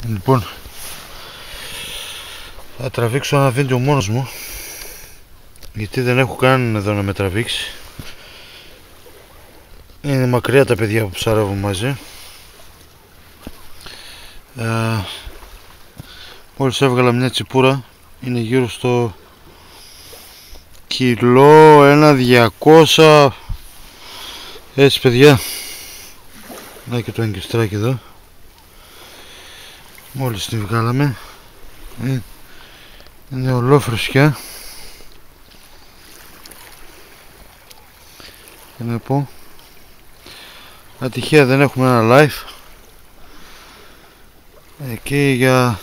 Λοιπόν, θα τραβήξω ένα βίντεο μόνος μου, γιατί δεν έχω κανέναν εδώ να με τραβήξει. Είναι μακριά τα παιδιά που ψαρεύουν μαζί. Μόλις έβγαλα μια τσιπούρα, είναι γύρω στο κιλό 1.200. Έτσι παιδιά, να και το εγκριστράκι εδώ. Μόλις την βγάλαμε, είναι ολόφρεσκια. Και να πω, ατυχαία δεν έχουμε ένα live εκεί για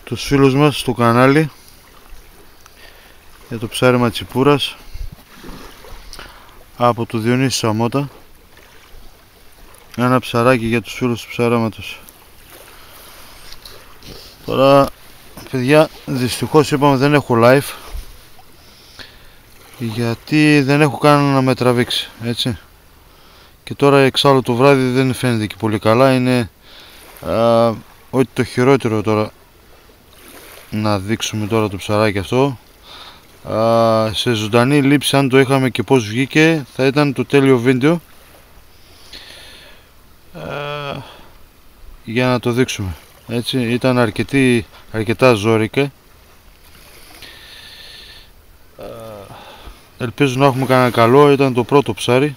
τους φίλους μας στο κανάλι, για το ψάρεμα τσιπούρας από το Διονύση Σαμότα. Ένα ψαράκι για τους φίλους του ψαρέματος. Τώρα παιδιά, δυστυχώς είπαμε δεν έχω live, γιατί δεν έχω κανένα να με τραβήξει, έτσι. Και τώρα εξάλλου το βράδυ δεν φαίνεται και πολύ καλά. Είναι ότι το χειρότερο τώρα να δείξουμε τώρα το ψαράκι αυτό. Σε ζωντανή λήψη, αν το είχαμε και πως βγήκε, θα ήταν το τέλειο βίντεο για να το δείξουμε, έτσι. Ήταν αρκετά ζόρικα. Ελπίζω να έχουμε κανένα καλό. Ήταν το πρώτο ψάρι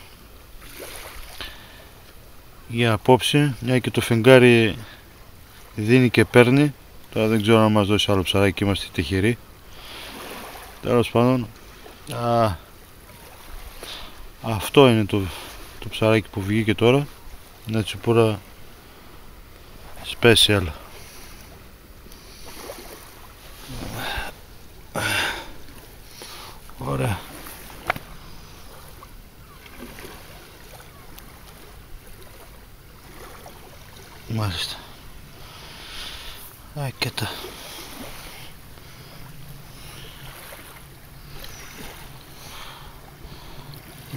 για απόψε, μια και το φεγγάρι δίνει και παίρνει. Τώρα δεν ξέρω αν μας δώσει άλλο ψαράκι, είμαστε τυχεροί. Τέλος πάντων, αυτό είναι το ψαράκι που βγήκε τώρα. Μια τσιπούρα special. Ωραία. Μάλιστα. Κοίτα.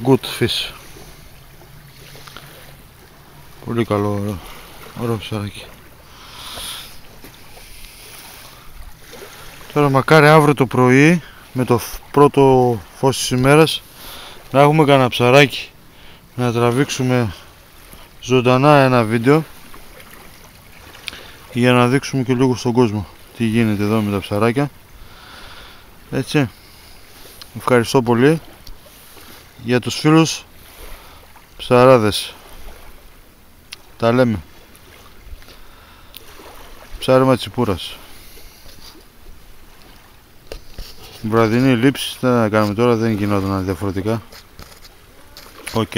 Good fish. Πολύ καλό, ωραίο ψαράκι. Τώρα μακάρι αύριο το πρωί, με το πρώτο φως της ημέρας, να έχουμε κανένα ψαράκι να τραβήξουμε ζωντανά ένα βίντεο, για να δείξουμε και λίγο στον κόσμο τι γίνεται εδώ με τα ψαράκια, έτσι. Ευχαριστώ πολύ για τους φίλους ψαράδες. Τα λέμε. Ψάρεμα τσιπούρας. Βραδινή λήψη, τι να κάνουμε τώρα, δεν γινόταν διαφορετικά. Οκ.